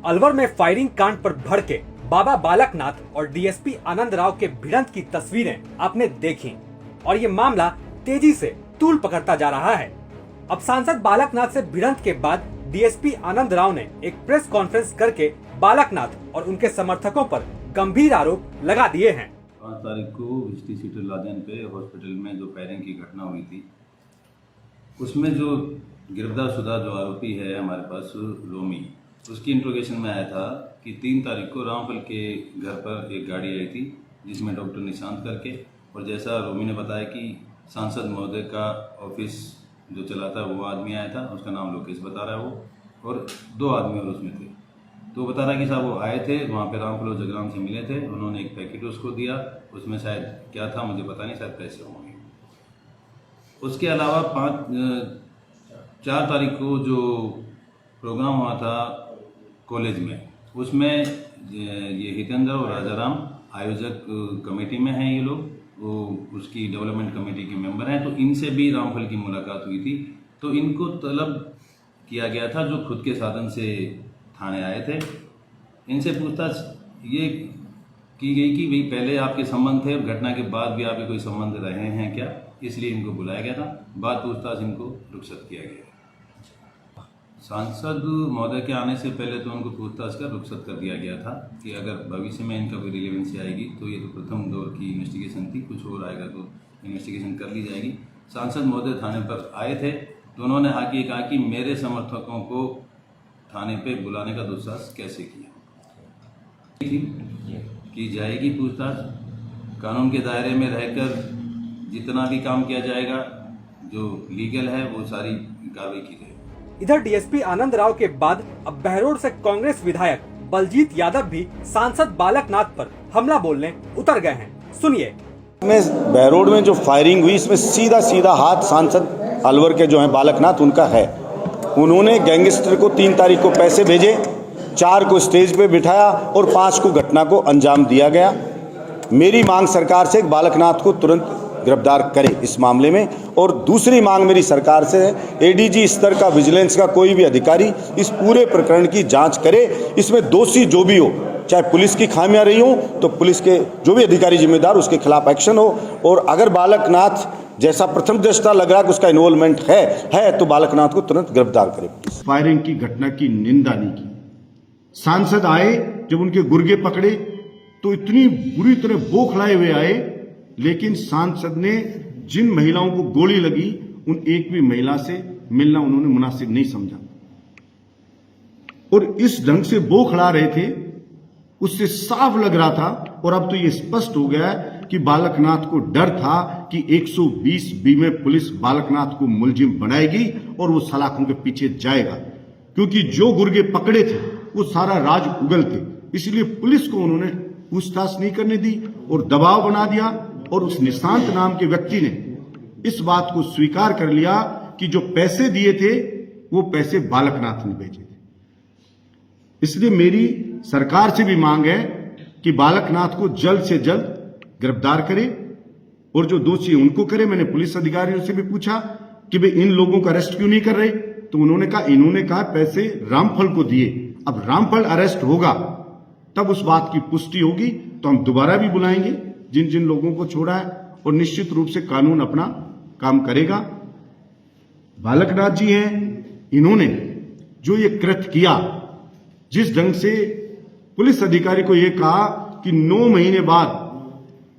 अलवर में फायरिंग कांड पर भड़के बाबा बालकनाथ और डीएसपी आनंद राव के भिड़ंत की तस्वीरें आपने देखी और ये मामला तेजी से तूल पकड़ता जा रहा है। अब सांसद बालकनाथ से भिड़ंत के बाद डीएसपी आनंद राव ने एक प्रेस कॉन्फ्रेंस करके बालकनाथ और उनके समर्थकों पर गंभीर आरोप लगा दिए हैं। 5 तारीख को हिस्ट्री सीटर लादेन पे हॉस्पिटल में जो फायरिंग की घटना हुई थी, उसमें जो गिरफ्तार शुदा जो आरोपी है हमारे पास रोमी, उसकी इंट्रोगेशन में आया था कि 3 तारीख को रामफल के घर पर एक गाड़ी आई थी जिसमें डॉक्टर निशांत करके, और जैसा रोमी ने बताया कि सांसद महोदय का ऑफिस जो चलाता वो आदमी आया था, उसका नाम लोकेश बता रहा है वो, और 2 आदमी और उसमें थे। तो बता रहा कि साहब वो आए थे वहाँ पे रामफल और जगराम से मिले थे, उन्होंने एक पैकेट उसको दिया, उसमें शायद क्या था मुझे पता नहीं, शायद पैसे होंगे। उसके अलावा 4 तारीख को जो प्रोग्राम हुआ था कॉलेज में, उसमें ये हितेंद्र और राजाराम आयोजक कमेटी में हैं, ये लोग वो उसकी डेवलपमेंट कमेटी के मेंबर हैं। तो इनसे भी रामफल की मुलाकात हुई थी, तो इनको तलब किया गया था जो खुद के साधन से थाने आए थे। इनसे पूछताछ ये की गई कि भाई पहले आपके संबंध थे, घटना के बाद भी आपके कोई संबंध रहे हैं क्या, इसलिए इनको बुलाया गया था। बाद पूछताछ इनको रुखसत किया गया। सांसद महोदय के आने से पहले तो उनको पूछताछ का रुखसत कर दिया गया था कि अगर भविष्य में इनका कोई रिलेवेंसी आएगी तो ये तो प्रथम दौर की इन्वेस्टिगेशन थी, कुछ और आएगा तो इन्वेस्टिगेशन कर ली जाएगी। सांसद महोदय थाने पर आए थे तो उन्होंने आगे कहा कि मेरे समर्थकों को थाने पे बुलाने का दुस्साहस कैसे किया। की जाएगी पूछताछ, कानून के दायरे में रहकर जितना भी काम किया जाएगा जो लीगल है वो सारी कार्रवाई की जाएगी। इधर डीएसपी आनंद राव के बाद अब बहरोड से कांग्रेस विधायक बलजीत यादव भी सांसद बालकनाथ पर हमला बोलने उतर गए हैं। सुनिए। बहरोड में जो फायरिंग हुई, इसमें सीधा हाथ सांसद अलवर के जो हैं बालकनाथ उनका है। उन्होंने गैंगस्टर को 3 तारीख को पैसे भेजे, 4 को स्टेज पे बिठाया और 5 को घटना को अंजाम दिया गया। मेरी मांग सरकार से बालकनाथ को तुरंत गिरफ्तार करे इस मामले में, और दूसरी मांग मेरी सरकार से है एडीजी स्तर का विजिलेंस का कोई भी अधिकारी इस पूरे प्रकरण की जांच करे। इसमें दोषी जो भी हो, चाहे पुलिस की खामियां रही हो तो पुलिस के जो भी अधिकारी जिम्मेदार उसके खिलाफ एक्शन हो, और अगर बालकनाथ जैसा प्रथम दृष्टया लग रहा है कि उसका इन्वॉल्वमेंट है तो बालकनाथ को तुरंत गिरफ्तार करे। फायरिंग की घटना की निंदा नहीं की। सांसद आए, जब उनके गुर्गे पकड़े तो इतनी बुरी तरह बौखलाए हुए आए, लेकिन सांसद ने जिन महिलाओं को गोली लगी उन एक भी महिला से मिलना उन्होंने मुनासिब नहीं समझा, और इस ढंग से बौखला रहे थे, उससे साफ लग रहा था। और अब तो ये स्पष्ट हो गया है कि बालकनाथ को डर था कि 120B में पुलिस बालकनाथ को मुलजिम बनाएगी और वो सलाखों के पीछे जाएगा, क्योंकि जो गुर्गे पकड़े थे वो सारा राज उगल थे। इसलिए पुलिस को उन्होंने पूछताछ नहीं करने दी और दबाव बना दिया, और उस निशांत नाम के व्यक्ति ने इस बात को स्वीकार कर लिया कि जो पैसे दिए थे वो पैसे बालकनाथ ने भेजे थे। इसलिए मेरी सरकार से भी मांग है कि बालकनाथ को जल्द से जल्द गिरफ्तार करे, और जो दोषी उनको करे। मैंने पुलिस अधिकारियों से भी पूछा कि भाई इन लोगों का अरेस्ट क्यों नहीं कर रहे, तो इन्होंने कहा पैसे रामफल को दिए। अब रामफल अरेस्ट होगा तब उस बात की पुष्टि होगी, तो हम दोबारा भी बुलाएंगे जिन जिन लोगों को छोड़ा है, और निश्चित रूप से कानून अपना काम करेगा। बालकनाथ जी हैं, इन्होंने जो ये कृत्य किया, जिस ढंग से पुलिस अधिकारी को ये कहा कि 9 महीने बाद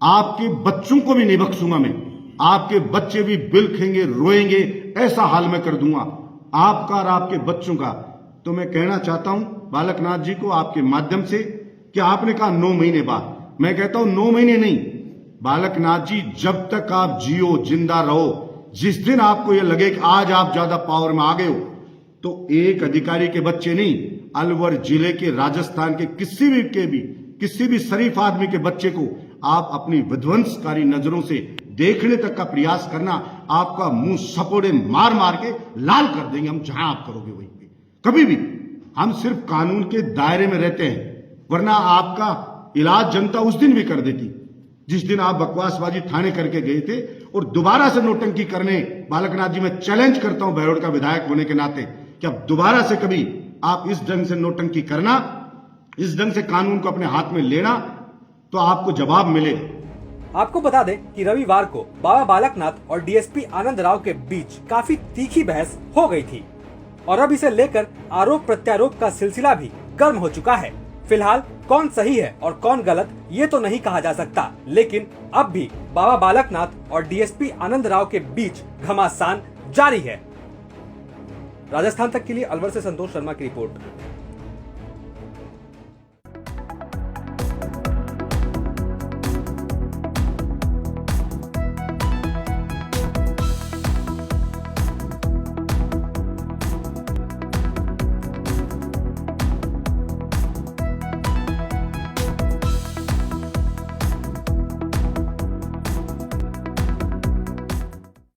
आपके बच्चों को भी नहीं बख्शूंगा मैं, आपके बच्चे भी बिलखेंगे, रोएंगे, ऐसा हाल मैं कर दूंगा आपका और आपके बच्चों का। तो मैं कहना चाहता हूं बालकनाथ जी को आपके माध्यम से कि आपने कहा 9 महीने बाद, मैं कहता हूं 9 महीने नहीं, बालकनाथ जी जब तक आप जियो, जिंदा रहो, जिस दिन आपको यह लगे कि आज आप ज्यादा पावर में आ गए हो, तो एक अधिकारी के बच्चे नहीं, अलवर जिले के, राजस्थान के किसी भी शरीफ आदमी के बच्चे को आप अपनी विध्वंसकारी नजरों से देखने तक का प्रयास करना, आपका मुंह सपोड़े मार मार के लाल कर देंगे हम, जहां आप करोगे वहीं पे। कभी भी हम सिर्फ कानून के दायरे में रहते हैं, वरना आपका इलाज जनता उस दिन भी कर देती जिस दिन आप बकवासबाजी थाने करके गए थे। और दोबारा से नोटंकी करने, बालकनाथ जी मैं चैलेंज करता हूं बहरोड का विधायक होने के नाते, कि अब दोबारा से कभी आप इस ढंग से नोटंकी करना, इस ढंग से कानून को अपने हाथ में लेना, तो आपको जवाब मिलेगा। आपको बता दें कि रविवार को बाबा बालकनाथ और डीएसपी आनंद राव के बीच काफी तीखी बहस हो गई थी और अब इसे लेकर आरोप प्रत्यारोप का सिलसिला भी गर्म हो चुका है। फिलहाल कौन सही है और कौन गलत ये तो नहीं कहा जा सकता, लेकिन अब भी बाबा बालकनाथ और डीएसपी आनंद राव के बीच घमासान जारी है। राजस्थान तक के लिए अलवर से संतोष शर्मा की रिपोर्ट।